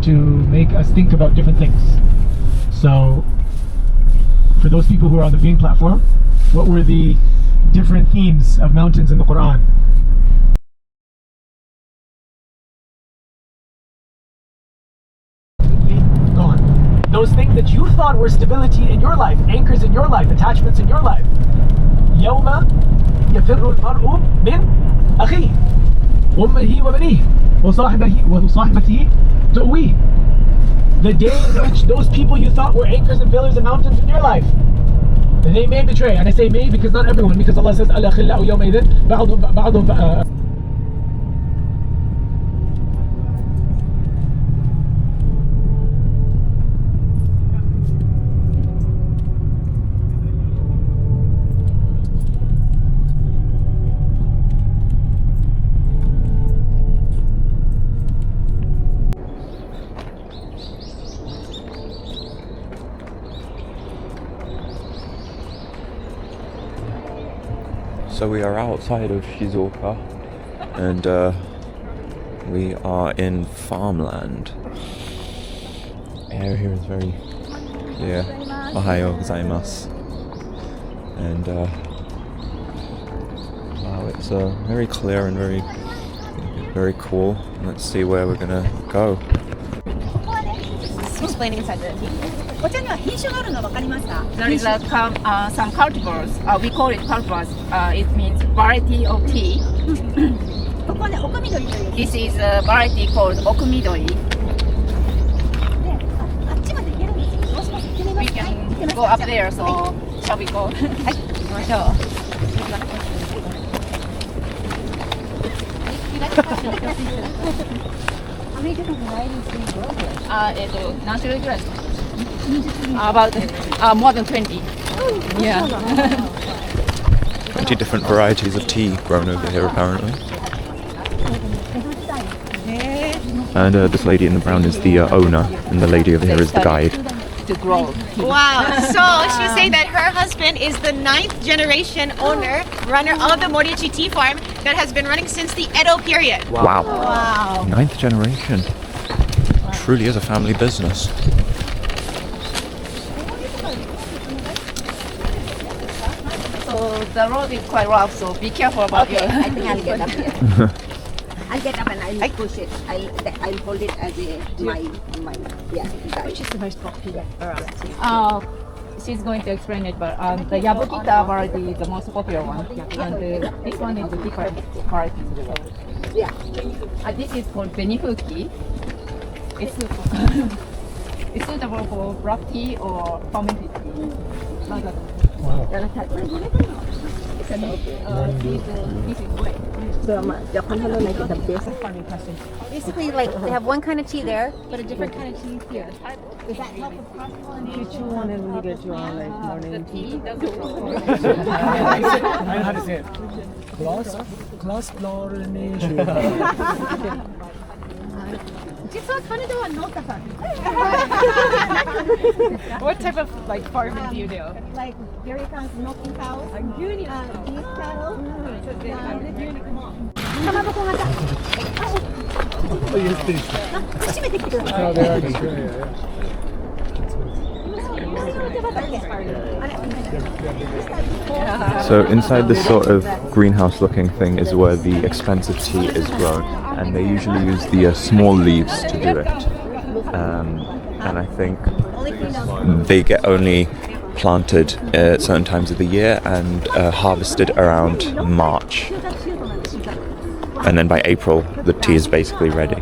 to make us think about different things. So, for those people who are on the viewing platform, what were the different themes of mountains in the Quran? Gone. Those things that you thought were stability in your life, anchors in your life, attachments in your life. يوم يفر المرء من أخيه وأمه وبنيه وصاحبته تؤويه. The day in which those people you thought were anchors and pillars and mountains in your life, they may betray. And I say may because not everyone, because Allah says الأخلاء يومئذ بعضهم So we are outside of Shizuoka and we are in farmland. Air here is very clear. Ohayo gozaimasu. And wow, it's very clear and very cool. Let's see where we're gonna go. Explaining inside the tea. There is some cultivars. We call it cultivars. It means variety of tea. This is a variety called okumidori. We can go up there, so shall we go? Sure. How many different varieties do you grow here? 何種類ぐらいですか? About more than 20. Yeah. 20 different varieties of tea grown over here apparently. And this lady in the brown is the owner, and the lady over here is the guide. To grow. Wow. So she was saying that her husband is the 9th generation runner of the Moriuchi Tea Farm that has been running since the Edo period. Wow. Wow. 9th generation. Truly is a family business. So the road is quite rough, so be careful about your. I think I'll get up here. I'll get up and I'll push it. I'll hold it as my Which is the most popular variety? She's going to explain it, but the Yabukita variety is the most popular one, and this one is the different variety. Yeah. This is called Benifuki. It's suitable for black tea or fermented tea. Wow. This is great. Japan make it the best. Basically, like they have one kind of tea there, but a different kind of tea here. Does that help with cross-pollination? The tea doesn't I know how to say it. Cross pollination. What type of farming do you do? Like dairy cows, milking cows, beef cattle. Oh, they are just really, So inside this sort of greenhouse looking thing is where the expensive tea is grown, and they usually use the small leaves to do it. And I think they get only planted at certain times of the year and harvested around March. And then by April the tea is basically ready.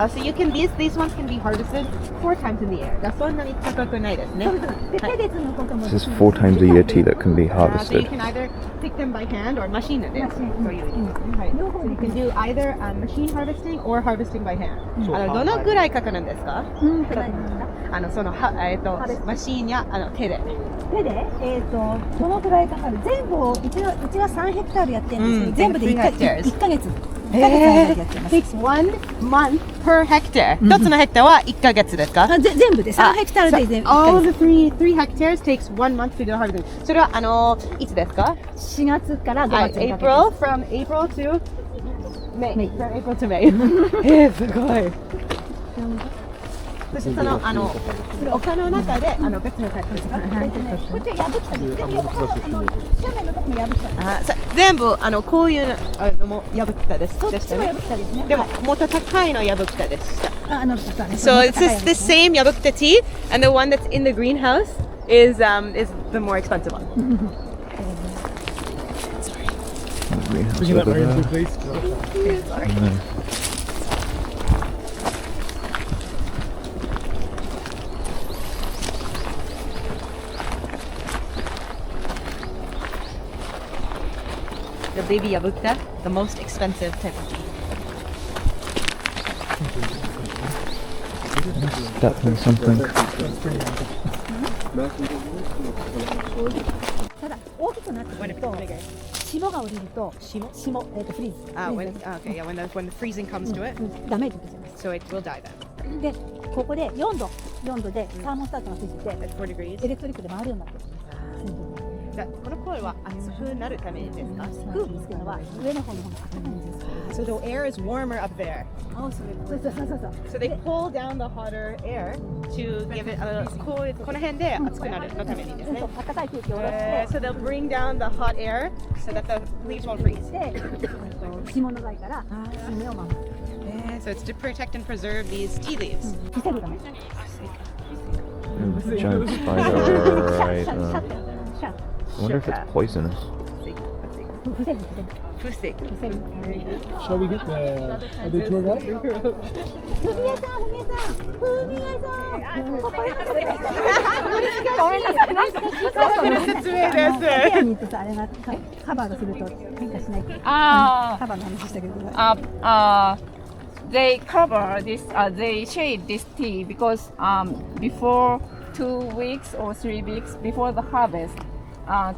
So you can these ones can be harvested 4 times in the year. そんなに高くないですね。This is 4 times a year tea that can be So you harvested. can either pick them by hand or machine it. So you can do either machine harvesting or harvesting by hand. どのぐらいかかるんですか？そのマシーンや手で。手でどのくらいかかる？全部うちは3ヘクタールやってるんですけど、全部で1ヶ月。Takes 1 month per hectare. 1つのヘクターは1ヶ月ですか？全部で3ヘクタールで全部。All the 3 hectares takes 1 month to do harvesting. それはいつですか？ 4月から5月にかけて。April from April to May. From April to May. すごい。そしてその丘の中で別のタイプです。全部こういうのもヤブキタです。でももっと高いのヤブキタでした。So it's the same Yabukita tea, and the one that's in the greenhouse is the more expensive one. Would you let Marion through, please? The baby Yabukita, the most expensive type of tea. Definitely something. ただ大きくなってくると霜が降りるとフリーズ Okay, yeah, when the freezing comes to it, ダメージですよね so it will die then. でここで4度でサーモンスタートがついてて At 4 degrees. エレクトリックで回るようになってるじゃあこのコイルは熱くなるためにですか？空気っていうのは上の方の方が暖かいんです So the air is warmer up there. そうそうそう So they pull down the hotter air to give it この辺で熱くなるのためにですね。暖かい空気を下ろして So they'll bring down the hot air so that the leaves won't freeze. で霜の害から新芽を守る So it's to protect and preserve these tea leaves. 防ぐため Giant spider right there. I wonder if it's poisonous. 防ぐ Shall we get the tour guide? ふみえさんここへごめんなさい説明です部屋に行ってさあれがカバーがすると変化しないってカバーの話してくれる They cover this, they shade this tea because before 2 weeks or 3 weeks before the harvest,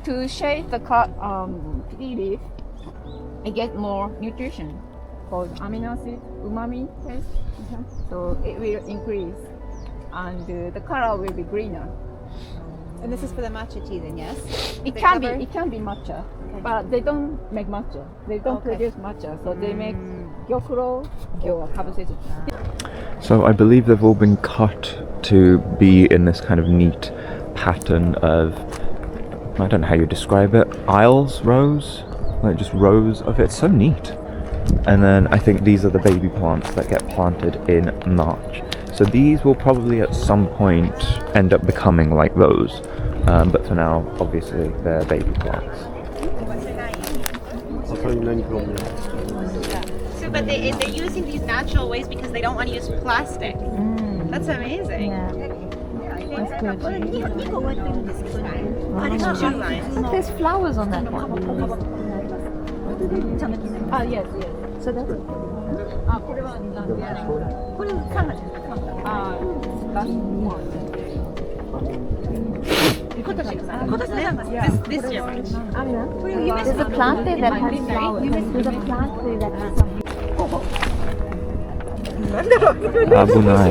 to shade the tea leaf, it gets more nutrition called amino acid, umami taste. So it will increase, and the color will be greener. And this is for the matcha tea then, yes? It can be matcha, but they don't make matcha. They don't produce matcha, so they make gyokuro or habuseju. So I believe they've all been cut to be in this kind of neat pattern of, I don't know how you describe it, rows, like just rows of it. It's so neat. And then I think these are the baby plants that get planted in March. So these will probably at some point end up becoming like those. But for now, obviously, they're baby plants. So, but they're using these natural ways because they don't want to use plastic. That's amazing. That's good. Two lines. There's flowers on that one. Yes. So that's it. これは何でやる？これ3月です。今年の3月。This year. There's a plant there that has flowers. There's a plant there that has some. 危ない。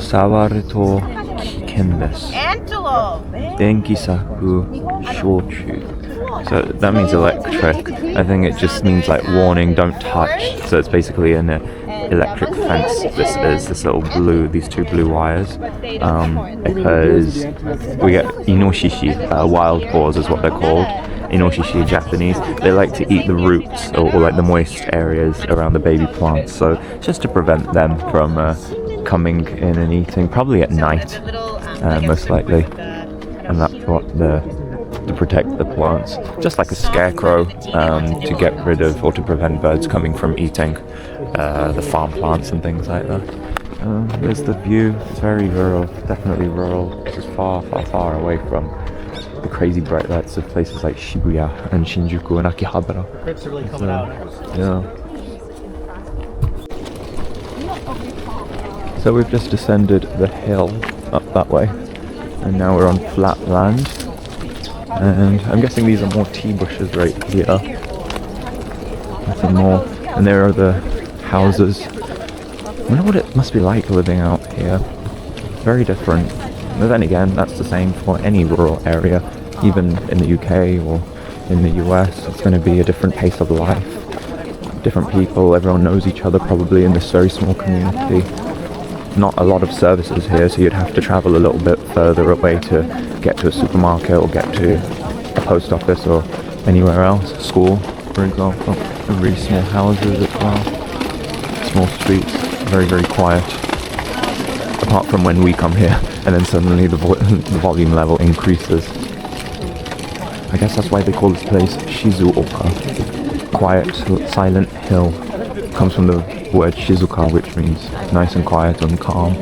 触ると危険です。 Antelope. 電気柵焼酎. So that means electric. I think it just means like warning, don't touch. So it's basically an electric fence. This is this little these two blue wires. Because we get inoshishi, wild boars is what they're called. Inoshishi Japanese. They like to eat the roots or like the moist areas around the baby plants. So just to prevent them from coming in and eating, probably at night, most likely. And that's what to protect the plants, just like a scarecrow, to get rid of or to prevent birds coming from eating the farm plants and things like that. There's the view. It's very rural, definitely rural. It's far, far, far away from the crazy bright lights of places like Shibuya and Shinjuku and Akihabara. Crips are really coming out. Yeah. So we've just descended the hill up that way, and now we're on flat land. And I'm guessing these are more tea bushes right here. Nothing more. And there are the houses. I wonder what it must be like living out here. Very different. But then again, that's the same for any rural area. Even in the UK or in the US, it's going to be a different pace of life. different people. Everyone knows each other probably in this very small community. Not a lot of services here, so you'd have to travel a little bit further away to get to a supermarket or get to a post office or anywhere else. School, for example. Really small houses as well. Small streets, very, very quiet. Apart from when we come here, and then suddenly the volume level increases. I guess that's why they call this place Shizuoka. Quiet, silent hill. Comes from the word Shizuoka, which means nice and quiet and calm.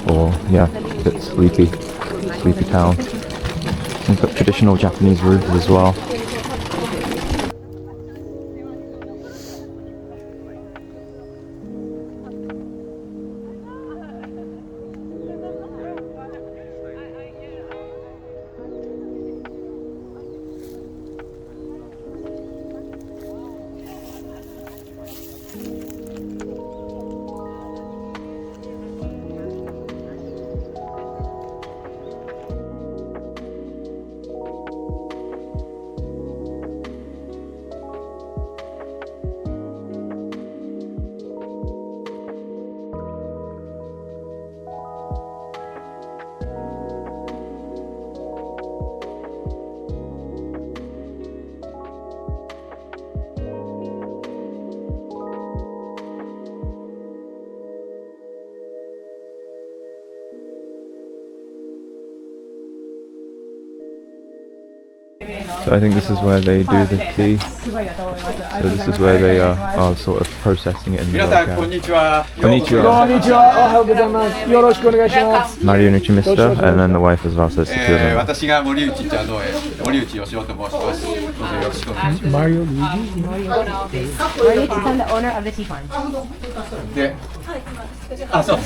Or, yeah, a bit sleepy. Sleepy town. We've got traditional Japanese roofs as well. So I think this is where they do the tea. So this is where they are sort of processing it in the locale. Konnichiwa. Moriuchi Mr. and then the wife as well, so it's the two of them. 私が森内茶道へ森内義雄と申します。どうぞよろしくお願いします。 Mario Moriuchi san, the owner of the tea farm. で、あ、そう。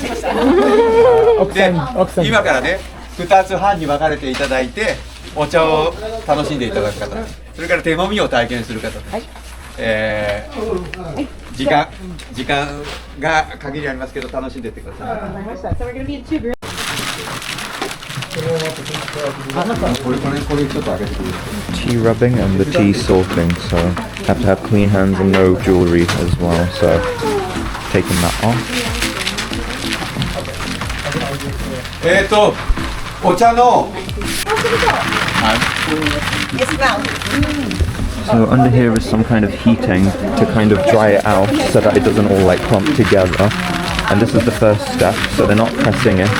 で、奥さん今からね、2つ半に分かれていただいて、お茶を楽しんでいただく方、それから手もみを体験する方、時間が限りありますけど楽しんでいってください。 Tea rubbing and the tea sorting, so have to have clean hands and no jewelry as well, so taking that off. お茶の So under here is some kind of heating to kind of dry it out so that it doesn't all like clump together. And this is the first step, so they're not pressing it,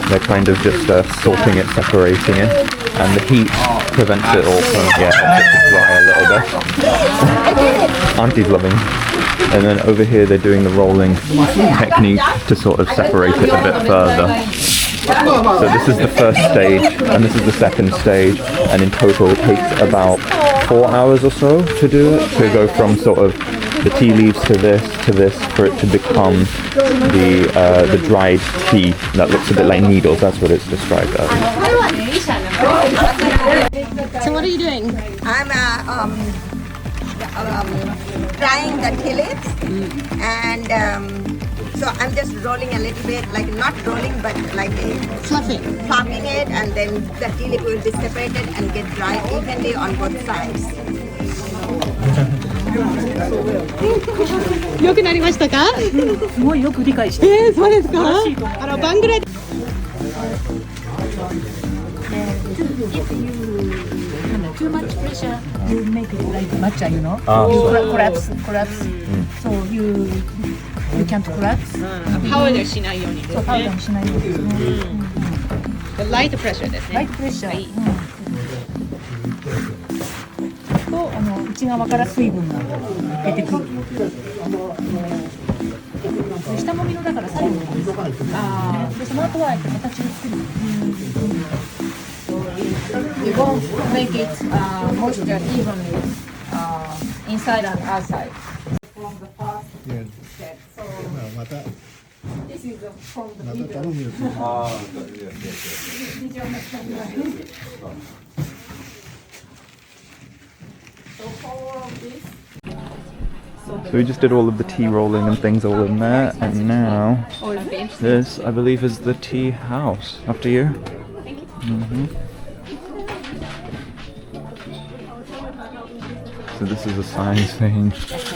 they're kind of just sorting it, separating it. And the heat prevents it all from, helps it to dry a little bit. Auntie's loving. And then over here they're doing the rolling technique to sort of separate it a bit further. So this is the first stage and this is the second stage, and in total it takes about 4 hours or so to do it, to go from sort of the tea leaves to this for it to become the dried tea that looks a bit like needles. That's what it's described as. So what are you doing? I'm drying the tea leaves, and so I'm just rolling a little bit, like not rolling, but like fluffing it, and then the tea leaf will be separated and get dried evenly on both sides. 良くなりましたか？すごいよく理解して。そうですか？バングラデ Too much pressure, you make it like matcha, you know. Collapse. So you can't collapse. パウダーしないように。そうパウダーにしないようにですね。ライトプレッシャーですね。ライトプレッシャー。と内側から水分が出てくる。下もみのだから最後なんです。でその後は形を作る。You won't make it moisture evenly inside and outside. From the first step. So this is from the middle. Did you understand? So all of this. So we just did all of the tea rolling and things all in there, and now this, I believe, is the tea house. After you. So this is a sign saying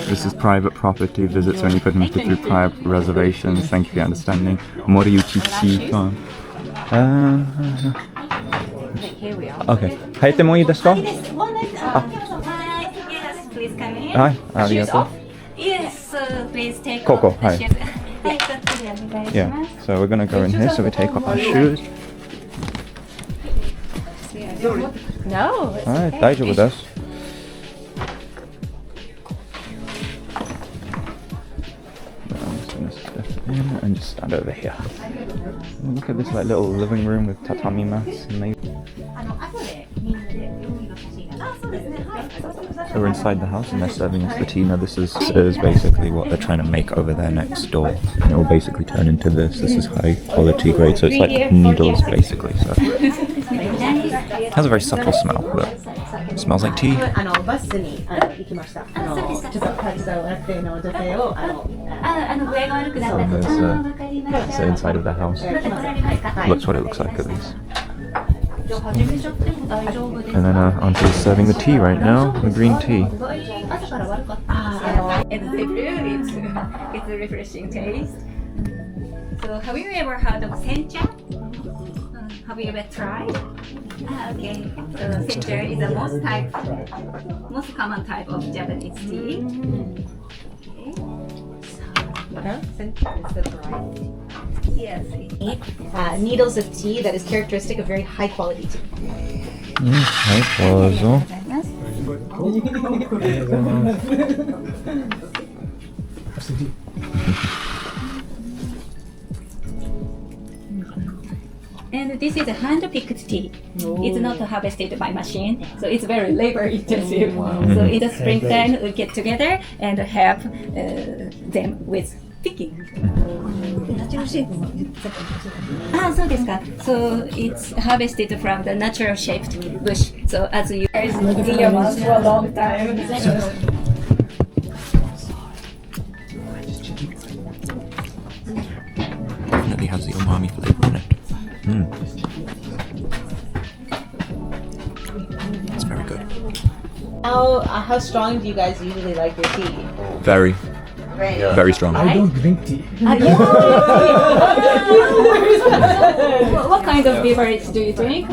this is private property. Visits are only permitted through prior reservations. Thank you for your understanding. Moriuchi Tea Plantation. Here we are. Okay. 入ってもいいですか? Yes, please come in. はい、ありがとう。Yes, please take Coco, off the hi. shoes. はい、こっちでお願いし Yeah. ます。 So we're gonna go in here. So we take off our shoes. No. Alright, 大丈夫です。I'm just gonna step in and just stand over here. Oh, look at this like little living room with tatami mats. Amazing. So we're inside the house and they're serving us the tea. Now this is basically what they're trying to make over there next door. And it will basically turn into this. This is high quality grade, so it's like needles basically. So it has a very subtle smell, but it smells like tea. バスに行きました。ちょっと手伝わなくての女性を具合が悪くなった So と。 there's わかりま the した。 inside of the house. 来られますか。 Looks what it looks like at least. じゃあ始めちゃっても大丈夫ですか。 And then onto serving the tea right now, the green tea. 朝から悪かった。It's a refreshing taste. So have you ever heard of sencha? Have you ever tried? Okay. So sencha is the most common type of Japanese tea. Yes. Needles of tea that is characteristic of very high quality tea. はい、どうぞ。 And this is a hand-picked tea. It's not harvested by machine, so it's very labor-intensive. So in the springtime, we get together and help them with picking. So it's harvested from the natural shaped bush. So as you guys in your mouth for a long time. Definitely has the umami flavor in it. It's very good. How strong do you guys usually like your tea? Very strong. I don't drink tea. What kind of beverage do you drink?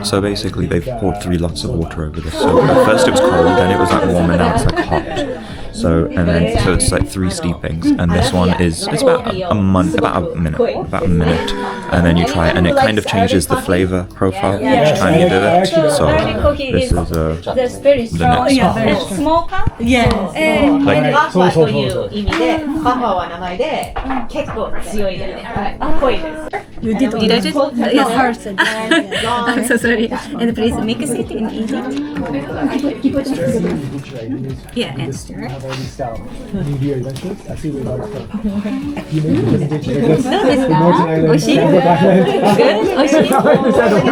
So basically they've poured 3 lots of water over this. So at first it was cold, then it was like warm, and now it's like hot. So it's like 3 steepings, and this one it's about a minute, and then you try it, and it kind of changes the flavor profile each time you do it. So this is That's very strong. the next one. Smoker? Yes. Like バという意味で、バハは名前で結構強いです。濃いです。You did Did I just? Yes. I'm so sorry. And please mix it in easy. Yeah, and stir. New Year adventures. I see we're about to Look at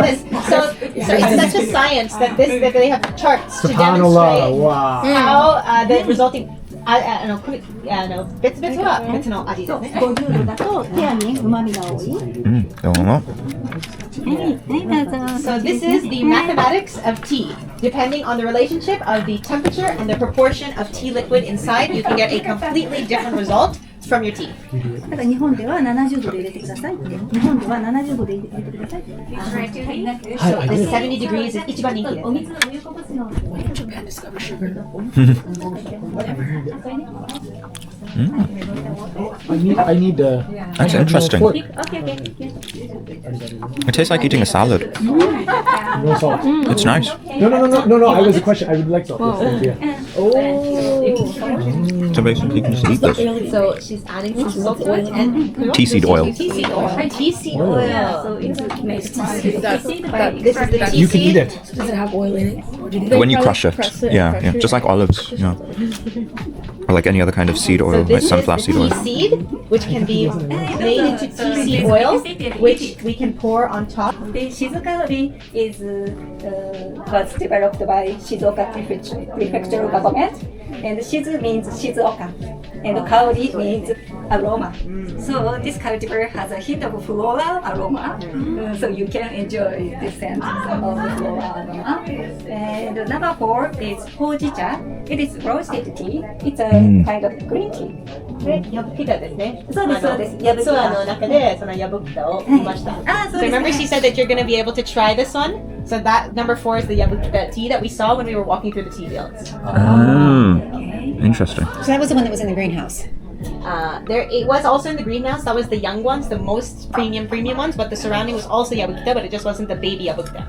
this. So it's such a science that they have charts to demonstrate how the resulting 別々は別の味ですね。50度だと手やに旨味が多い。どうも。 So this is the mathematics of tea. Depending on the relationship of the temperature and the proportion of tea liquid inside, you can get a completely different result from your tea. だから日本では70度で入れてくださいって。日本では70度で入れてくださいって。 So the 70 degrees is 一番人気です。I need That's interesting. fork. It tastes like eating a salad. No salt. It's nice. No. I was a question. I would like salt. Yes, yeah. So basically you can just eat this. So she's adding some salt to it and Tea seed oil. tea seed oil. Tea seed oil. So it's made This is the tea You can eat seed. it. Does it have oil in it? Or did When you crush it. Yeah, just like olives. Yeah. Or like any other kind of seed So oil, like this is sunflower the seed tea oil. seed, which can be made into tea seed oil, which we can pour on top. The Shizuoka is was developed by Shizuoka prefectural government, and Shizu means Shizuoka, and Kaori means aroma. So this cultivar has a hint of floral aroma. So you can enjoy the scent of floral aroma. And number 4 is hojicha. It is roasted tea. It's a kind of green tea. で、ヤブキタですね。そうです、そうです。ヤブキタ。ツアーの中でそのヤブキタを見ました。So remember she said that you're going to be able to try this one? So that number 4 is the yabukita tea that we saw when we were walking through the tea fields. Interesting. So that was the one that was in the greenhouse. It was also in the greenhouse. That was the young ones, the most premium ones. But the surrounding was also yabukita, but it just wasn't the baby yabukita.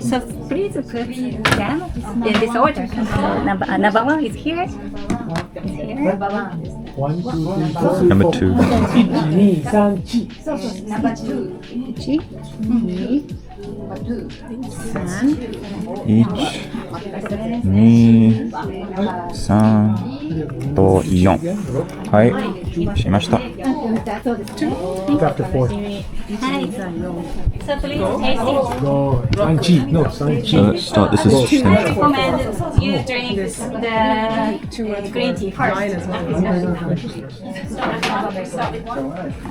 So please put them in this order. So number 1 is here. Number 1. 1, 2, 3, 4. Number 2. 1, 2, 3, 4. Number 2. 1、2、3と4。はい、しました。After 4. So please taste it. No, sanchi. No, sanchi. So let's start. This is I recommend you drink the green tea first.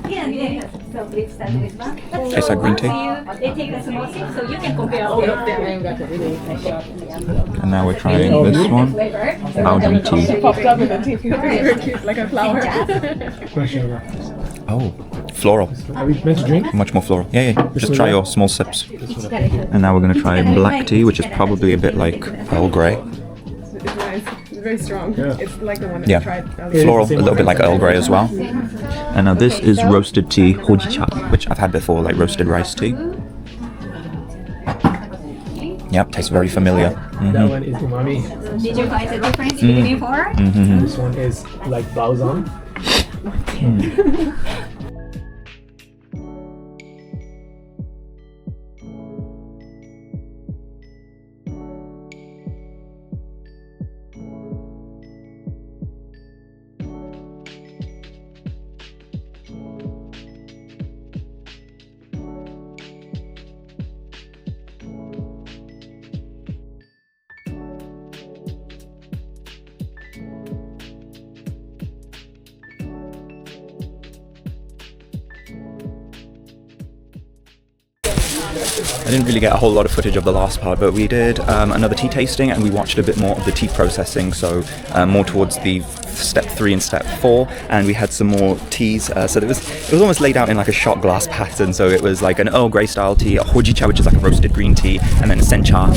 Yeah. So please start with one. Tastes like green tea. They take a small sip, so you can compare all of them. And now we're trying this one. Powdery tea. Popped up in the tea field like a flower. Oh, floral. Are we meant to drink? Much more floral. Yeah, yeah. Just try your small sips. And now we're going to try black tea, which is probably a bit like Earl Grey. It's nice. It's very strong. Yeah. It's like the one that Yeah. we tried. Floral, a little bit like Earl Grey as well. And now this is roasted tea, hojicha, which I've had before, like roasted rice tea. Yep, tastes very familiar. That one is umami. Did you find the difference between 4? This one is like balsam. I didn't really get a whole lot of footage of the last part, but we did another tea tasting and we watched a bit more of the tea processing, so more towards the step 3 and step 4, and we had some more teas. So it was almost laid out in like a shot glass pattern. So it was like an Earl Grey style tea, a hojicha, which is like a roasted green tea, and then a sencha,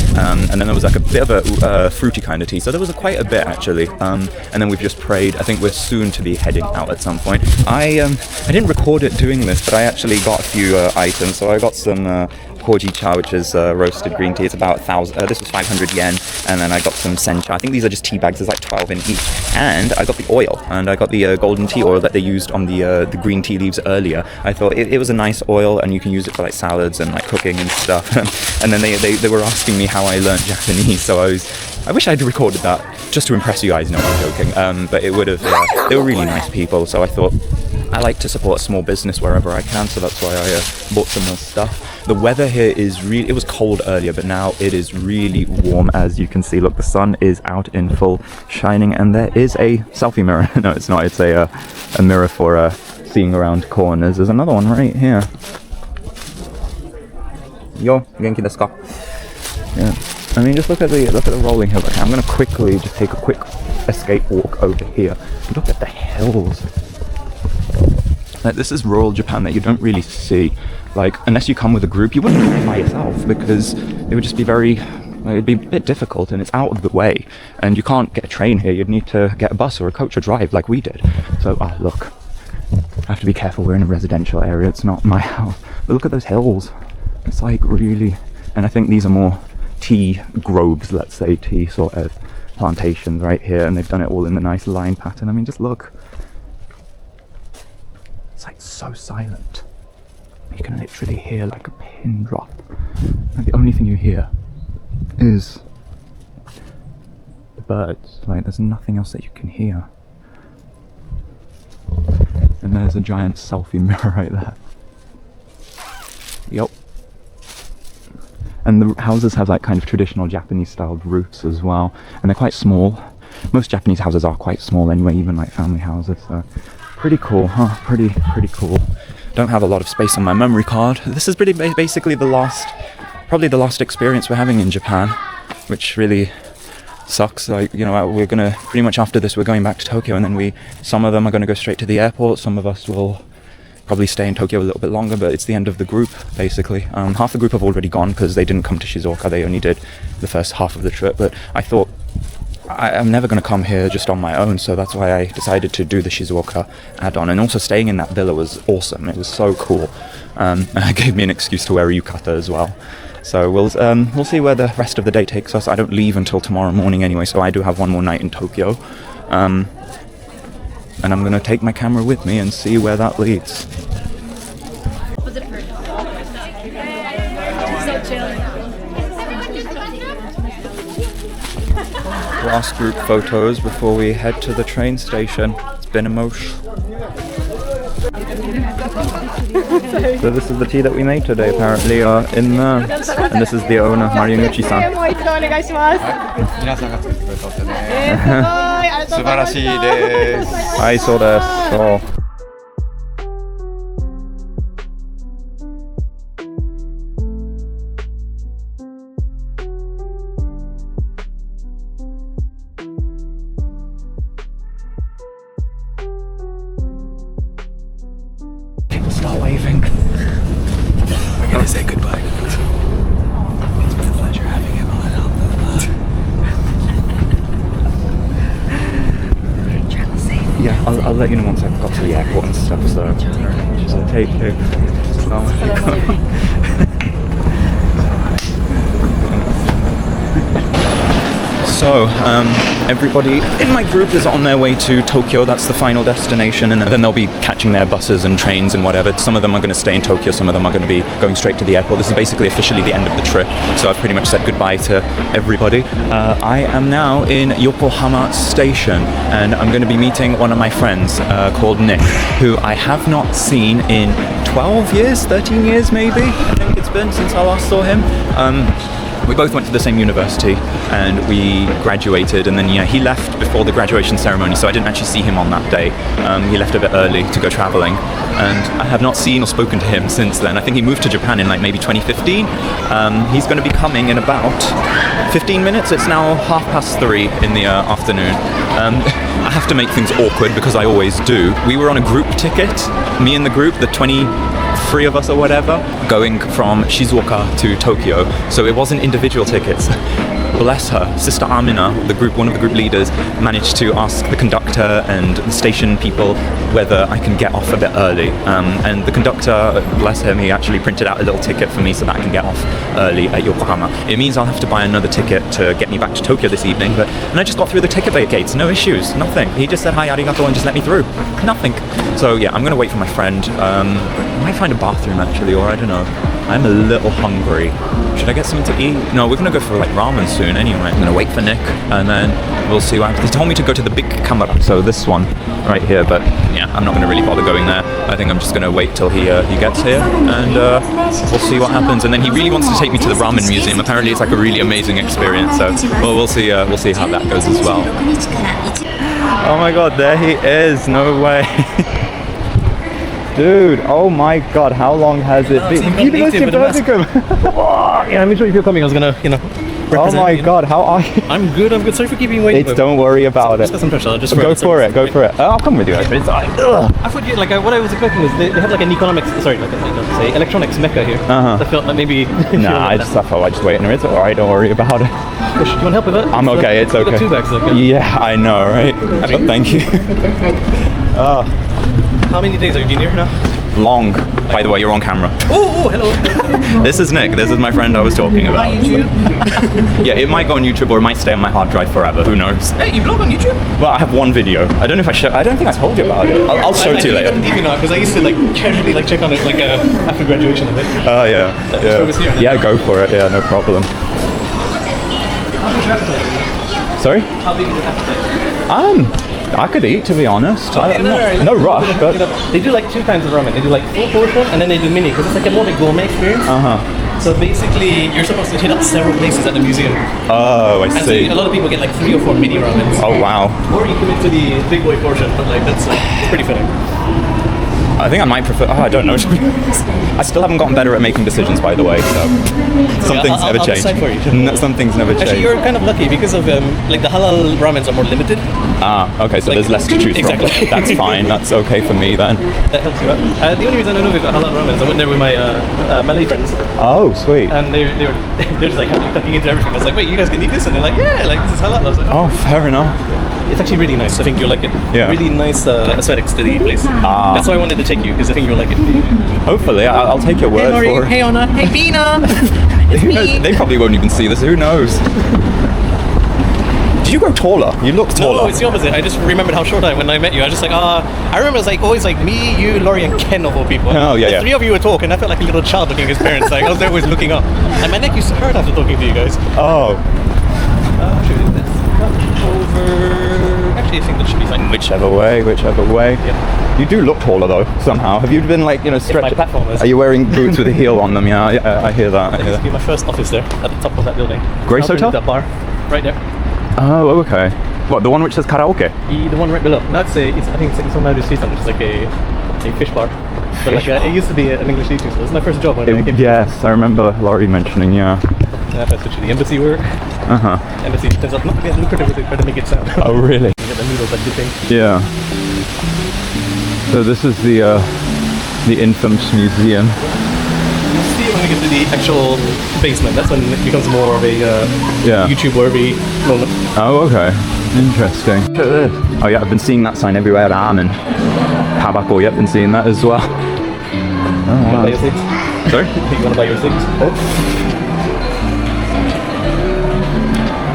and then there was like a bit of a fruity kind of tea. So there was quite a bit actually. And then we've just prayed. I think we're soon to be heading out at some point. I didn't record it doing this, but I actually got a few items. So I got some hojicha, which is roasted green tea. It's about 1,000. This was 500 yen, and then I got some sencha. I think these are just tea bags. There's like 12 in each, and I got the oil, and I got the golden tea oil that they used on the green tea leaves earlier. I thought it was a nice oil, and you can use it for like salads and like cooking and stuff. And then they were asking me how I learned Japanese, so I wish I'd recorded that just to impress you guys. No, I'm joking. But it would have. They were really nice people, so I thought I like to support a small business wherever I can, so that's why I bought some more stuff. The weather here is really, it was cold earlier, but now it is really warm, as you can see. Look, the sun is out in full shining, and there is a selfie mirror. No, it's not. It's a mirror for seeing around corners. There's another one right here. Yo, genki desu ka? Yeah. I mean, just look at the rolling hills. Okay, I'm gonna quickly just take a quick escape walk over here. Look at the hills. Like, this is rural Japan that you don't really see. Like, unless you come with a group, you wouldn't come by yourself, because it would just be it'd be a bit difficult, and it's out of the way, and you can't get a train here. You'd need to get a bus or a coach or drive like we did. So look, I have to be careful. We're in a residential area, it's not my house. But look at those hills. It's like really, and I think these are more tea groves, let's say, tea sort of plantations right here, and they've done it all in the nice line pattern. I mean, just look. It's like so silent. You can literally hear like a pin drop. And the only thing you hear is the birds. Like, there's nothing else that you can hear. And there's a giant selfie mirror right there. Yup. And the houses have like kind of traditional Japanese styled roofs as well, and they're quite small. most Japanese houses are quite small anyway, even like family houses. So pretty cool, huh? Pretty cool. Don't have a lot of space on my memory card. This is pretty basically probably the last experience we're having in Japan, which really sucks. Like, you know, we're gonna pretty much after this we're going back to Tokyo, and then some of them are gonna go straight to the airport. Some of us will probably stay in Tokyo a little bit longer, but it's the end of the group basically. Half the group have already gone because they didn't come to Shizuoka. They only did the first half of the trip, but I thought I'm never going to come here just on my own, so that's why I decided to do the Shizuoka add-on. And also staying in that villa was awesome. It was so cool. It gave me an excuse to wear a yukata as well. So we'll see where the rest of the day takes us. I don't leave until tomorrow morning anyway, so I do have one more night in Tokyo. And I'm going to take my camera with me and see where that leads. Last group photos before we head to the train station. It's been emotional. So this is the tea that we made today, apparently, in there. And this is the owner, Moriuchi-san. 皆さんが作ってくれたってね。素晴らしいです。はい、そうです。そう。Start waving. We're gonna say goodbye. It's been a pleasure having you on. Travel safe. Yeah, I'll let you know once I've got to the airport and stuff. So take care. So, everybody in my group is on their way to Tokyo. That's the final destination, and then they'll be catching their buses and trains and whatever. Some of them are going to stay in Tokyo, some of them are going to be going straight to the airport. This is basically officially the end of the trip, so I've pretty much said goodbye to everybody. I am now in Yokohama station, and I'm going to be meeting one of my friends called Nick, who I have not seen in 12 years, 13 years maybe, I think it's been since I last saw him. We both went to the same university and we graduated, and then he left before the graduation ceremony, so I didn't actually see him on that day. He left a bit early to go traveling, and I have not seen or spoken to him since then. I think he moved to Japan in like maybe 2015. He's going to be coming in about 15 minutes. It's now 3:30 in the afternoon. I have to make things awkward because I always do. We were on a group ticket, me and the group, the 23 of us or whatever, going from Shizuoka to Tokyo, so it wasn't individual tickets. Bless her, Sister Amina, one of the group leaders, managed to ask the conductor and the station people whether I can get off a bit early. And the conductor, bless him, he actually printed out a little ticket for me so that I can get off early at Yokohama. It means I'll have to buy another ticket to get me back to Tokyo this evening, and I just got through the ticket gates, no issues, nothing. He just said hi, arigato, and just let me through. Nothing. So yeah, I'm gonna wait for my friend. I might find a bathroom actually, or I don't know. I'm a little hungry. Should I get something to eat? No, we're gonna go for like ramen soon anyway. I'm gonna wait for Nick and then we'll see what happens. They told me to go to the big camera, so this one right here, but yeah, I'm not gonna really bother going there. I think I'm just gonna wait till he gets here, and we'll see what happens. And then he really wants to take me to the ramen museum. Apparently it's like a really amazing experience, so we'll see how that goes as well. Oh my god, there he is, no way. Dude, oh my god, how long has it been? Yeah, I'm sure if you're coming, I was gonna, Oh my god, how are you? I'm good. Sorry for keeping you waiting. Don't worry about it. Just some pressure. Just go for it. I'll come with you actually. I thought what I was expecting was they have like an electronics mecca here. I felt like maybe. Nah, I just wait. No, it's alright. Don't worry about it. Do you want help with that? I'm okay. It's okay. Got 2 bags. Yeah, I know, right? Thank you. How many days are you here now? Long. By the way, you're on camera. Oh, hello. This is Nick. This is my friend I was talking about. Yeah, it might go on YouTube or it might stay on my hard drive forever. Who knows? Hey, you vlog on YouTube? Well, I have one video. I don't know if I don't think I told you about it. I'll show it to you later. Because I used to casually check on it after graduation. Oh yeah. Yeah, go for it. Yeah, no problem. Sorry? How big is the appetite? I could eat, to be honest. No rush, but they do 2 kinds of ramen. They do full portion and then they do mini because it's a more of a gourmet experience. So basically, you're supposed to hit up several places at the museum. Oh, I And so see. a lot of people get like 3 or 4 mini ramens. Oh, wow. Or you commit to the big boy portion, but like that's it's pretty fitting. I think I might prefer. Oh, I don't know. I still haven't gotten better at making decisions, by the way. So some things never I'll change. decide for you. No, some things never change. Actually, you're kind of lucky because of like the halal ramens are more limited. Ah, okay. So Like- there's less to choose Exactly. from. That's fine. That's okay for me then. That helps you out. The only reason I know we've got halal ramens, I went there with my Malay friends, Oh, sweet. and they're just like tucking into everything. I was like, wait, you guys can eat this, and they're like, yeah, like this is halal. I was like, Oh, fair enough. it's actually really nice. I think you'll like it. Yeah. Really nice aesthetics to the place. Ah. That's why I wanted to take you because I think you'll like it. Hopefully, I'll take your word for it. Hey Anna. Hey Bina. Who knows? They probably won't even see this. Who knows? Did you grow taller? You look taller. No, it's the opposite. I just remembered how short when I met you. I was just like, I remember it was like always like me, you, Laurie, and Ken of all people. Oh, yeah, The yeah. 3 of you would talk, and I felt like a little child looking at his parents. Like I was there always looking up, and my neck used to hurt after talking to you guys. Oh, Should we do this? Over. Actually, I think that should be fine. whichever way. Yeah. You do look taller though, somehow. Have you been like, stretching? my platform is. Are you wearing boots with a heel on them? Yeah, I hear that. I This hear used to be that. my first office there at the top of that building. Grace Now Hotel? That bar, right there. Oh, okay. What, the one which says karaoke? The one right below. That's I think it's on Moriuchi Tea Plantation, which is like a fish bar. But like it used to be an English teaching school. It was my first job when I came. Yes, I remember Laurie mentioning, yeah. That's actually the embassy work. Uh-huh. Embassy turns out not to be as lucrative as they try to make it sound. Oh, really? You get the noodles like dipping. Yeah. So this is the infamous museum. You'll see when we get to the actual basement. That's when it becomes more of a YouTube-worthy moment. Oh, okay. Interesting. Look at this. Oh yeah, I've been seeing that sign everywhere. Ramen. Tabako, yeah, I've been seeing that as well. Oh, You wow. wanna buy your seats? Sorry? You want to buy your seats?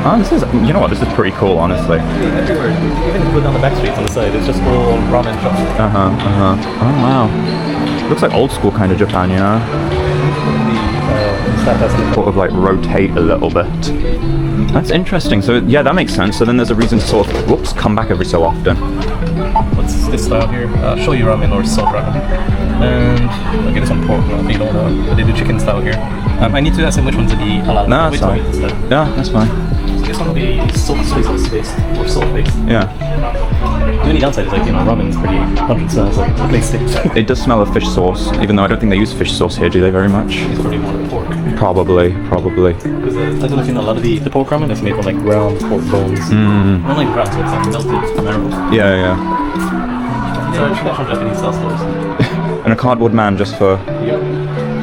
Oh, this is, you know what, this is pretty cool, honestly. Everywhere. Even if you go down the back streets on the side, it's just all ramen shops. Oh, wow. Looks like old school kind of Japan, you know? Staff has an Sort of like rotate a little bit. That's interesting. So yeah, that makes sense. So then there's a reason to sort of, whoops, come back every so often. What's this style here? Shoyu ramen or salt ramen. And okay, this one pork ramen. You don't know, but they do chicken style here. I need to ask him which one's the halal. No, Which that's one fine. is this? Yeah, that's fine. So this one will be soy sauce based or salt based. Yeah. The only downside is like ramen's pretty pungent smells like the place stinks. It does smell of fish sauce, even though I don't think they use fish sauce here, do they, very much? It's probably more pork. Probably. Because I don't know if you know, a lot of the pork ramen is made from like ground pork bones. Not like ground, so it's like melted marrow. Yeah. So traditional Japanese style stores. And a cardboard man just for, Yeah.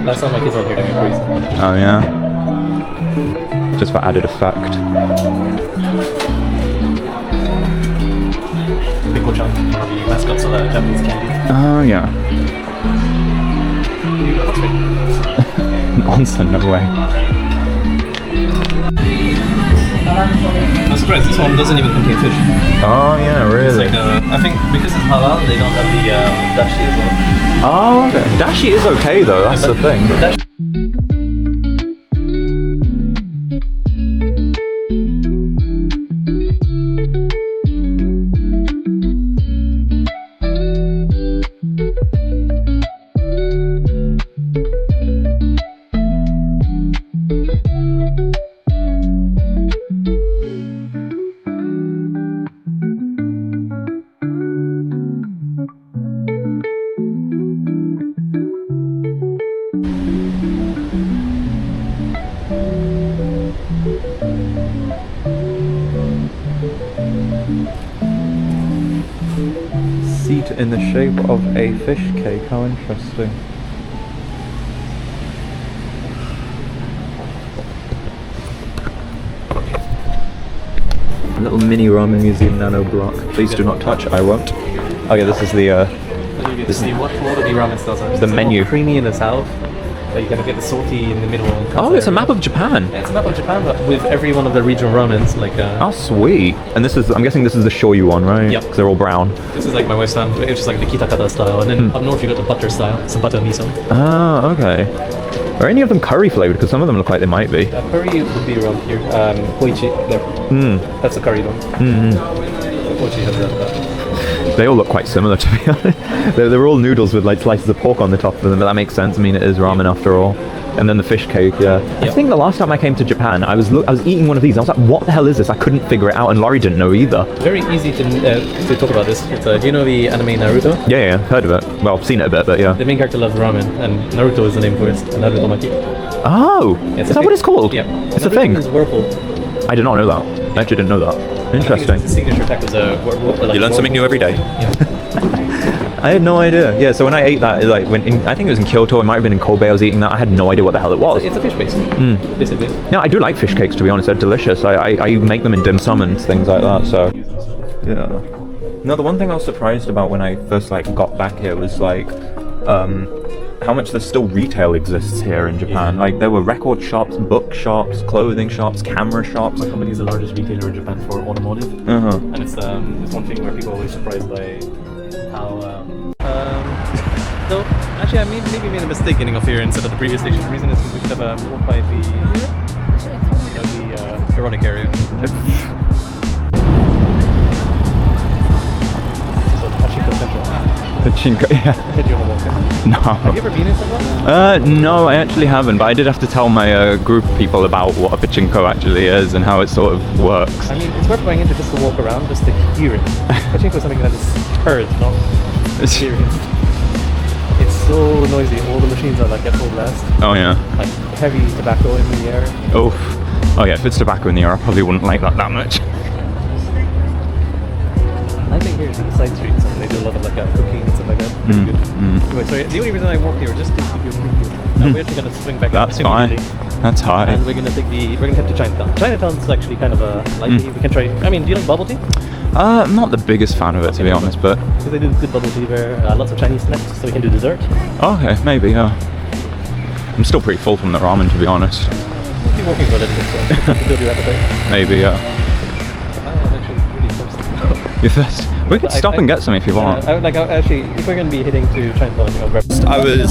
Last time my kids were here, they were crazy. oh yeah. Just for added effect. Biko-chan, one of the mascots of Japanese candy. Oh yeah. Nonsense, no way. I'm surprised this one doesn't even contain fish. Oh yeah, It's really? like, I think because it's halal, they don't have the dashi as well. Oh, okay. Dashi is okay though, that's the thing. Dashi Seat in the shape of a fish cake, how interesting. A little mini ramen museum nano block. Please do not touch, I won't. Oh yeah, this is the You get to see what all of the ramen styles are. The menu. Creamy in the south. You're gonna get the salty in the middle. oh, it's a map of Japan. Yeah, it's a map of Japan, but with every one of the regional ramens. Like, Oh, sweet. And this is, I'm guessing this is the shoyu one, right? Yep. Because they're all brown. this is like my wife's time. It's just like the kitakata style, and then up north you got the butter style, some butter miso. Oh, okay. Are any of them curry flavored? Because some of them look like they might be. Curry would be around here. Hoichi, there. That's the curry one. Hoichi has that. They all look quite similar, to be honest. They're all noodles with like slices of pork on the top of them, but that makes sense. I mean, it is ramen after all. And then the fish cake, yeah. I think the last time I came to Japan, I was eating one of these. I was like, what the hell is this? I couldn't figure it out, and Laurie didn't know either. Very easy to talk about this. It's, do you know the anime Naruto? Yeah, heard of it. Well, I've seen it a bit, but yeah. The main character loves ramen, and Naruto is the name for it. Naruto Maki. Oh, Yeah, is that what it's called? Yeah. It's a Naruto thing. is Whirlpool. I did not know that. I actually didn't know that. Interesting. The signature attack was a Whirlpool. You learn something new every day. Yeah. I had no idea. Yeah, so when I ate that, like I think it was in Kyoto, it might have been in Kobe, I was eating that, I had no idea what the hell it was. It's a fish base, basically. Yeah, I do like fish cakes, to be honest, they're delicious. I make them in dim sum and things like that, so. Yeah. No, the one thing I was surprised about when I first got back here was how much there still retail exists here in Japan. Like there were record shops, book shops, clothing shops, camera shops. My company is the largest retailer in Japan for automotive, and it's one thing where people are always surprised by how. So actually, I maybe made a mistake getting off here instead of the previous station. The reason is because we could have walked by the erotic area. Pachinko, yeah. No. Have you ever been in Singapore? No, I actually haven't, but I did have to tell my group of people about what a pachinko actually is and how it sort of works. I mean, it's worth going into just to walk around, just to hear it. Pachinko is something that is heard, not experienced. It's so noisy. All the machines are at full blast. Oh yeah. Like heavy tobacco in the air. Oh yeah, if it's tobacco in the air, I probably wouldn't like that much. I think here's the side streets and they do a lot of cooking and stuff like that. Pretty good. Anyway, sorry, the only reason I walked here was just to keep you preview. We're actually gonna swing back. That's fine. That's high. And we're gonna head to Chinatown. Chinatown's actually kind of a lively. We can try. I mean, do you like bubble tea? I'm not the biggest fan of it, to be honest, but because they do good bubble tea there. Lots of Chinese snacks, so we can do dessert. Okay, maybe. Yeah. I'm still pretty full from the ramen, to be honest. We'll keep walking for a little bit, so to build your appetite. Maybe, yeah. I'm actually really thirsty. You're thirsty? We could stop and get some if you want. I would actually, if we're going to be heading to Chinatown, I think I'll grab. Just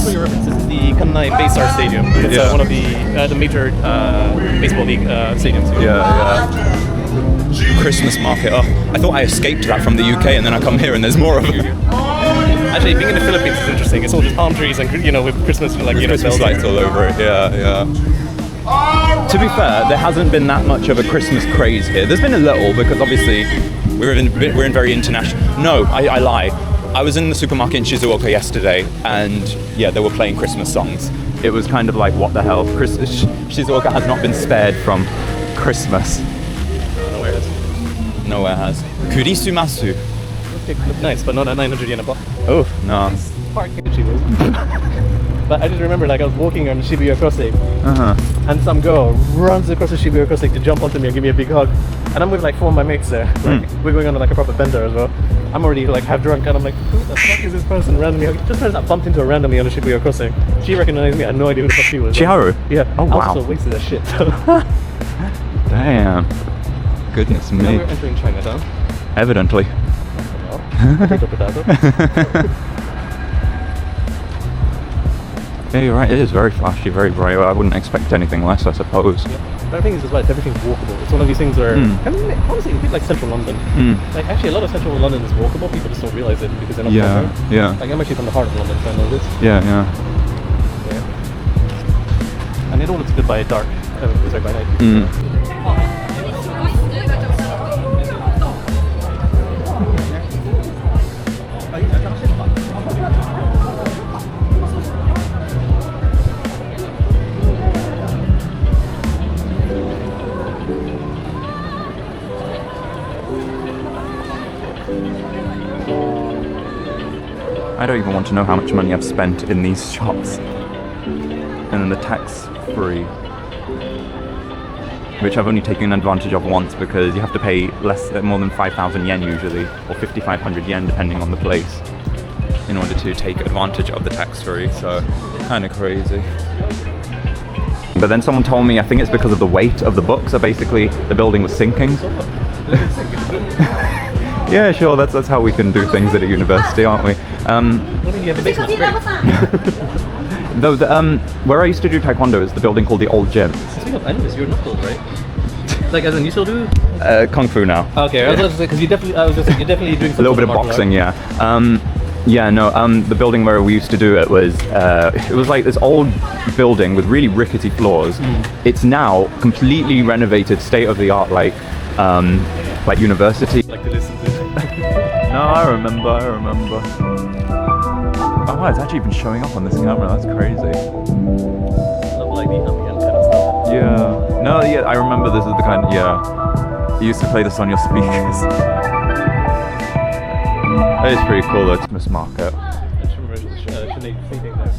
for your reference, this is the Kansai Baystar Stadium. It's one of the major baseball league stadiums here. Yeah. Christmas market. Oh, I thought I escaped that from the UK, and then I come here and there's more of them. Actually, being in the Philippines is interesting. It's all just palm trees and with Christmas Christmas lights all over it. Yeah. To be fair, there hasn't been that much of a Christmas craze here. There's been a little because obviously we're in very international. No, I lie. I was in the supermarket in Shizuoka yesterday, and yeah, they were playing Christmas songs. It was kind of like, what the hell? Shizuoka has not been spared from Christmas. Nowhere has. Kurisumasu. Okay, look nice, but not at 900 yen a pop. Oh, no. But I just remember, I was walking on Shibuya Crossing, and some girl runs across the Shibuya Crossing to jump onto me and give me a big hug. And I'm with 4 of my mates there. We're going on a proper bender as well. I'm already half drunk, and I'm like, who the fuck is this person randomly hugging? Just turns out bumped into her randomly on the Shibuya Crossing. She recognized me. I had no idea who the fuck she was. Chiharu? Yeah. Oh wow. I was so wasted as shit. Damn. Goodness me. Now we're entering Chinatown. Evidently. Potato. Yeah, you're right. It is very flashy, very bright. I wouldn't expect anything less, I suppose. Yeah. But I think it's just everything's walkable. It's one of these things where, honestly, a bit like central London. Actually, a lot of central London is walkable. People just don't realize it because they're not from there. Yeah. I'm actually from the heart of London, so I know this. Yeah. And it all looks good by dark. Sorry, by night. I don't even want to know how much money I've spent in these shops. And then the tax-free, which I've only taken advantage of once because you have to pay more than 5,000 yen usually, or 5,500 yen depending on the place, in order to take advantage of the tax-free, so kind of crazy. But then someone told me, I think it's because of the weight of the books, so basically the building was sinking. Yeah, sure, that's how we can do things at a university, aren't we? Though where I used to do taekwondo is the building called the Old Gym. Speaking of animals, you're knuckles, right? As in you still do? Kung Fu now. Okay, I was going to say, because you're definitely doing a little bit of boxing, yeah. Yeah, no, the building where we used to do it was like this old building with really rickety floors. It's now completely renovated, state-of-the-art, like university. Like to listen to. No, I remember. Oh wow, it's actually even showing up on this camera, that's crazy. Like the ambient kind of stuff. Yeah. No, yeah, I remember this is the kind of, yeah. You used to play this on your speakers. It's pretty cool though, Christmas market. I just remember Sinead speaking there.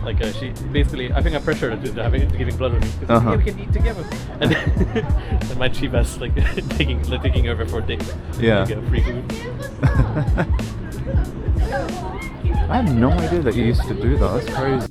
Like she basically, I think I pressured her to giving blood with me. Because yeah, we can eat together. And, and my chief ass like taking over for a date. Yeah. You get free food. I had no idea that you used to do that, that's crazy.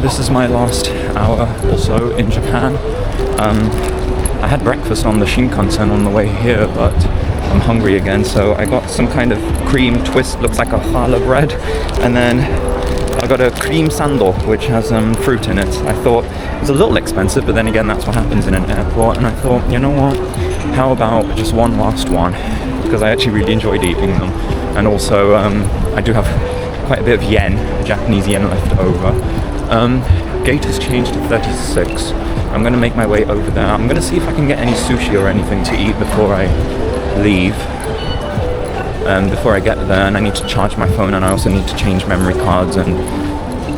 This is my last hour or so in Japan. I had breakfast on the Shinkansen on the way here, but I'm hungry again, so I got some kind of cream twist, looks like a challah bread, and then I got a cream sandal which has fruit in it. I thought it was a little expensive, but then again that's what happens in an airport, and I thought, you know what, how about just one last one, because I actually really enjoyed eating them. And also I do have quite a bit of yen, Japanese yen left over. Gate has changed to 36. I'm going to make my way over there. I'm going to see if I can get any sushi or anything to eat before I leave. Before I get there, and I need to charge my phone, and I also need to change memory cards and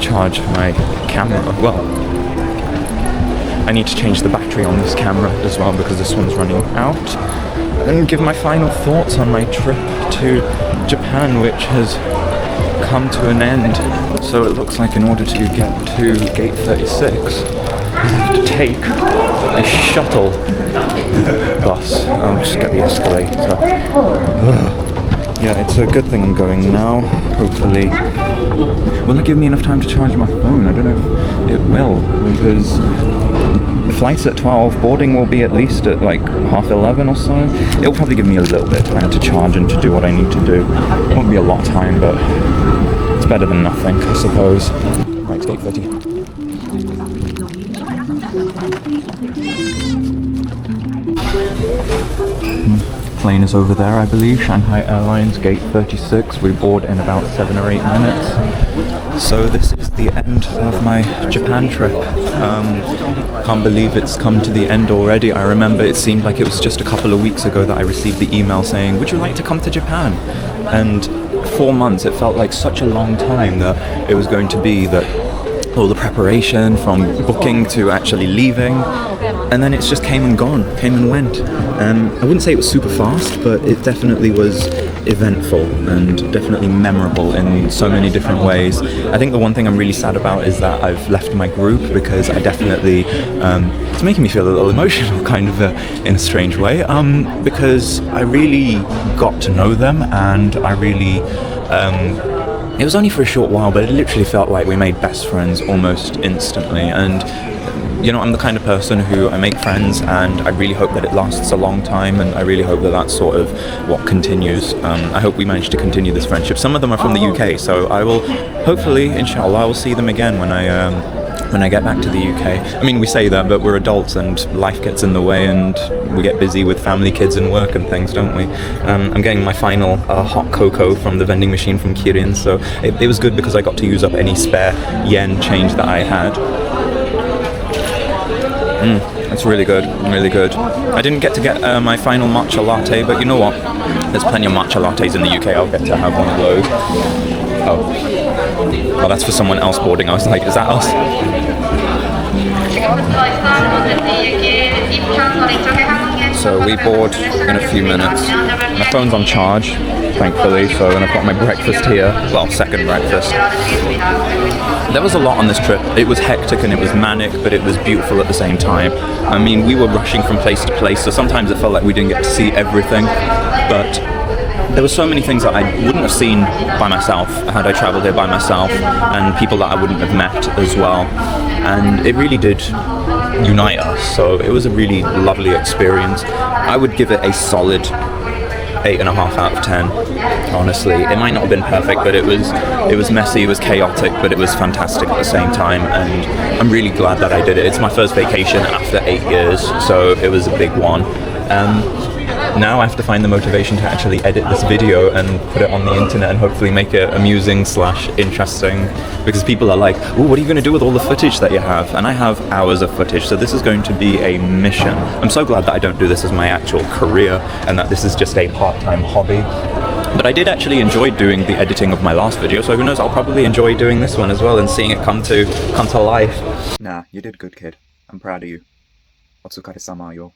charge my camera. Well, I need to change the battery on this camera as well because this one's running out. And give my final thoughts on my trip to Japan, which has come to an end. So it looks like in order to get to gate 36, I have to take a shuttle bus. I'll just get the escalator. Yeah, it's a good thing I'm going now, hopefully. Will it give me enough time to charge my phone? I don't know if it will, because the flight's at 12, boarding will be at least at like 11:30 or so. It'll probably give me a little bit of time to charge and to do what I need to do. It won't be a lot of time, but it's better than nothing, I suppose. Right, gate 30. Plane is over there, I believe. Shanghai Airlines, gate 36. We board in about 7 or 8 minutes. So this is the end of my Japan trip. Can't believe it's come to the end already. I remember it seemed like it was just a couple of weeks ago that I received the email saying, would you like to come to Japan? And 4 months, it felt like such a long time that it was going to be that all the preparation from booking to actually leaving, and then it's just came and gone, came and went. I wouldn't say it was super fast, but it definitely was eventful and definitely memorable in so many different ways. I think the one thing I'm really sad about is that I've left my group, because I definitely, it's making me feel a little emotional kind of in a strange way, because I really got to know them, and I really, it was only for a short while, but it literally felt like we made best friends almost instantly. And you know, I'm the kind of person who I make friends, and I really hope that it lasts a long time, and I really hope that that's sort of what continues. I hope we manage to continue this friendship. Some of them are from the UK, so I will hopefully, inshallah, I will see them again when I get back to the UK. I mean, we say that, but we're adults and life gets in the way, and we get busy with family, kids and work and things, don't we? I'm getting my final hot cocoa from the vending machine from Kirin, so it was good because I got to use up any spare yen change that I had. It's really good, really good. I didn't get to get my final matcha latte, but you know what? There's plenty of matcha lattes in the UK. I'll get to have one of those. Oh, that's for someone else boarding. I was like, is that us? So we board in a few minutes. My phone's on charge, thankfully, and I've got my breakfast here. Well, second breakfast. There was a lot on this trip. It was hectic and it was manic, but it was beautiful at the same time. I mean, we were rushing from place to place, so sometimes it felt like we didn't get to see everything, but there were so many things that I wouldn't have seen by myself had I traveled here by myself, and people that I wouldn't have met as well. And it really did unite us, so it was a really lovely experience. I would give it a solid 8.5 out of 10, honestly. It might not have been perfect, but it was messy, it was chaotic, but it was fantastic at the same time, and I'm really glad that I did it. It's my first vacation after 8 years, so it was a big one. Now I have to find the motivation to actually edit this video and put it on the internet and hopefully make it amusing / interesting, because people are like, ooh, what are you going to do with all the footage that you have? And I have hours of footage, so this is going to be a mission. I'm so glad that I don't do this as my actual career and that this is just a part-time hobby. But I did actually enjoy doing the editing of my last video, so who knows, I'll probably enjoy doing this one as well and seeing it come to life. Nah, you did good, kid. I'm proud of you. Otsukare-sama yo.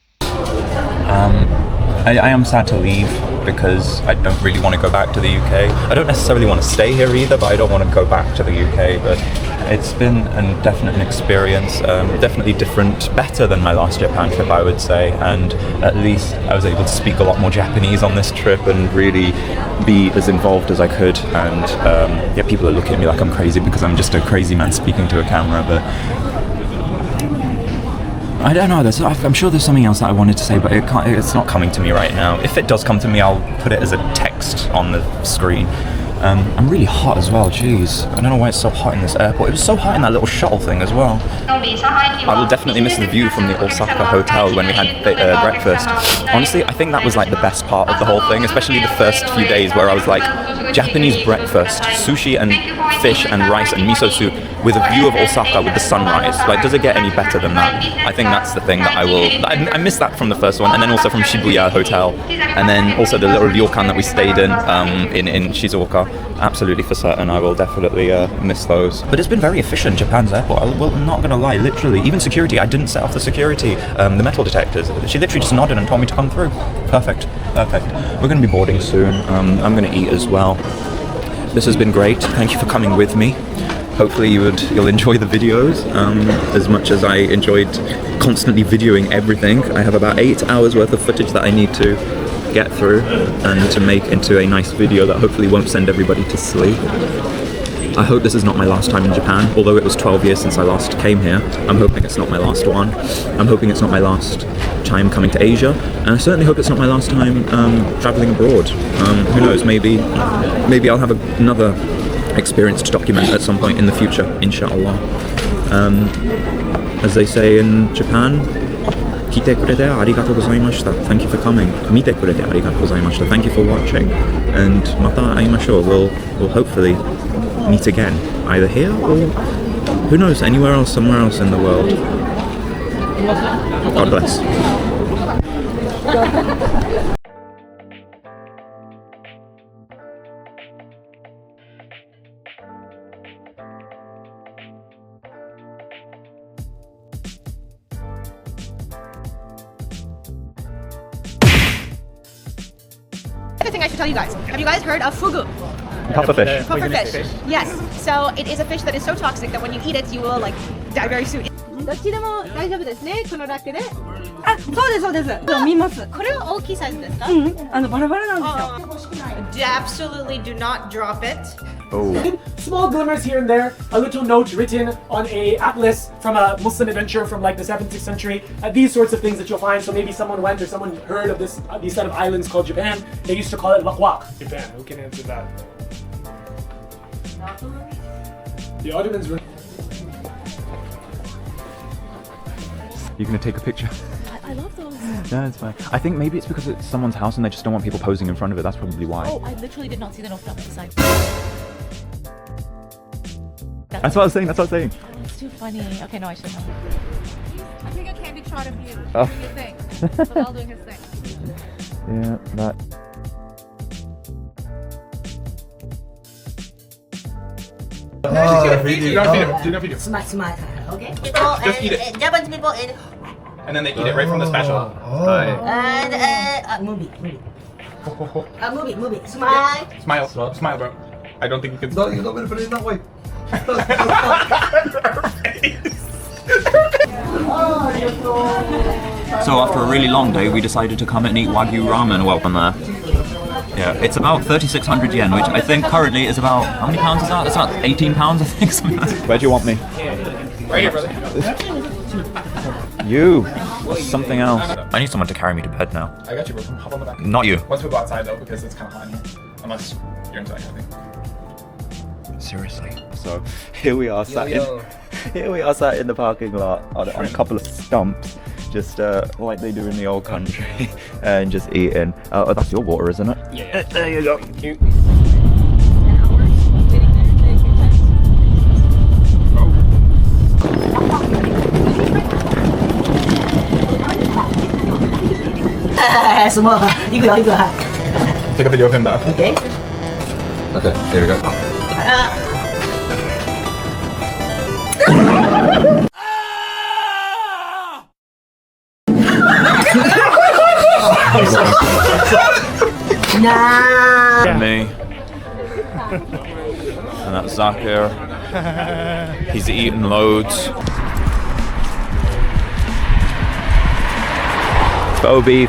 I am sad to leave because I don't really want to go back to the UK. I don't necessarily want to stay here either, but I don't want to go back to the UK. But it's been a definite experience, definitely different, better than my last Japan trip, I would say. And at least I was able to speak a lot more Japanese on this trip and really be as involved as I could. And yeah, people are looking at me like I'm crazy because I'm just a crazy man speaking to a camera, but I don't know, I'm sure there's something else that I wanted to say, but it's not coming to me right now. If it does come to me, I'll put it as a text on the screen. I'm really hot as well, jeez. I don't know why it's so hot in this airport. It was so hot in that little shuttle thing as well. I will definitely miss the view from the Osaka hotel when we had breakfast. Honestly, I think that was like the best part of the whole thing, especially the first few days where I was like, Japanese breakfast, sushi and fish and rice and miso soup with a view of Osaka with the sunrise. Like, does it get any better than that? I think that's the thing that I missed that from the first one, and then also from Shibuya Hotel, and then also the little ryokan that we stayed in Shizuoka. Absolutely for certain, I will definitely miss those. But it's been very efficient, Japan's airport. I'm not gonna lie, literally, even security, I didn't set off the security, the metal detectors. She literally just nodded and told me to come through. Perfect, perfect. We're gonna be boarding soon. I'm gonna eat as well. This has been great. Thank you for coming with me. Hopefully you'll enjoy the videos as much as I enjoyed constantly videoing everything. I have about 8 hours worth of footage that I need to get through and to make into a nice video that hopefully won't send everybody to sleep. I hope this is not my last time in Japan, although it was 12 years since I last came here. I'm hoping it's not my last one. I'm hoping it's not my last time coming to Asia, and I certainly hope it's not my last time traveling abroad. Who knows, maybe I'll have another experience to document at some point in the future, inshallah. As they say in Japan, kite kurete arigatou gozaimashita. Thank you for coming. Mite kurete arigatou gozaimashita. Thank you for watching. And mata aimashou. We'll hopefully meet again, either here or who knows, anywhere else, somewhere else in the world. God bless. Other thing I should tell you guys. Have you guys heard of fugu? Pufferfish. Pufferfish. Yes. So it is a fish that is so toxic that when you eat it, you will like die very soon. どっちでも大丈夫ですね。このラックで。あ、そうですそうです。見ます。これは大きいサイズですか？バラバラなんですよ。Absolutely do not drop it. Oh. Small glimmers here and there, a little note written on a atlas from a Muslim adventure from like the 7th, 6th century. These sorts of things that you'll find. So maybe someone went or someone heard of this these set of islands called Japan. They used to call it Wakwak. Japan. Who can answer that? The Ottomans were. You're gonna take a picture? I love those. No, it's fine. I think maybe it's because it's someone's house and they just don't want people posing in front of it. That's probably why. Oh, I literally did not see them off that side. That's what I was saying. That's what I was saying. It's too funny. Okay, no, I shouldn't. I think a candid shot of you Oh. doing your thing. Bilal doing his thing. Yeah, that. Smart. Okay. Just eat it. Japanese people and And then they eat it right from the spatula. movie. Movie. Smile. Smile, bro. I don't think you can. No, you don't put it that way. So after a really long day, we decided to come and eat Wagyu ramen. Welcome there. Yeah, it's about 3,600 yen, which I think currently is about, how many pounds is that? It's about 18 pounds, I think. Something like that. Where do you want me? Right here, brother. You. Something else. I need someone to carry me to bed now. I got you, bro. Hop on the back. Not you. Once we go outside, though, because it's kind of hot in here. Unless you're inside, I think. Seriously. So here we are sat in the parking lot on a couple of stumps, just like they do in the old country, and just eating. Oh, that's your water, isn't it? Yeah. There you go. Cute. Take a video of him now. Okay. Okay, there we go. And me. And that's Zakir. He's eating loads. Phobie.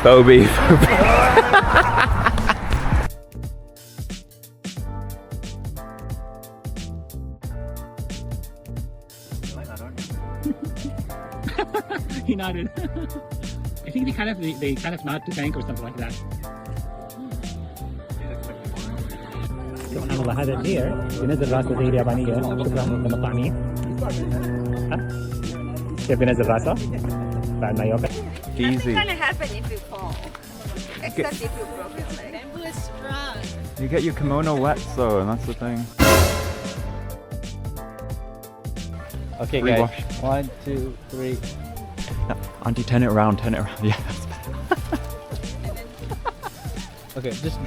He nodded. I think they kind of nod to thank or something like that. سبحان الله هذا الدير بينزل راسه زي اليابانيه شكرا لمطعمين كيف بينزل راسه بعد ما ياكل Easy. What's gonna happen if you fall? Except if you broke your leg. Bamboo is strong. You get your kimono wet though, and that's the thing. Okay, Rewash. guys. 1, 2, 3. Auntie, turn it around, turn it around. Yeah, that's better. Okay, just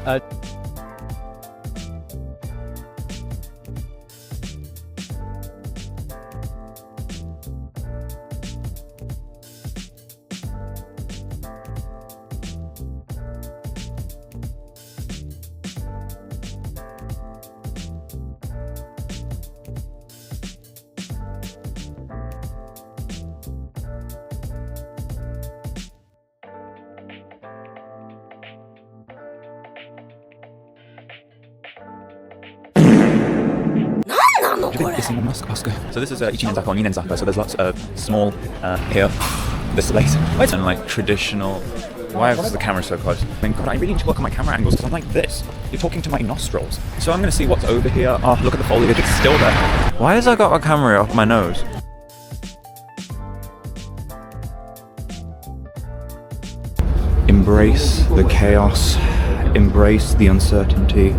So this is Ichinenzaka or Ninenzaka, so there's lots of small here, this place, and like traditional. Why is the camera so close? I mean, God, I really need to work on my camera angles because I'm like this. You're talking to my nostrils. So I'm gonna see what's over here. Oh, look at the foliage, it's still there. Why has I got a camera off my nose? Embrace the chaos, embrace the uncertainty.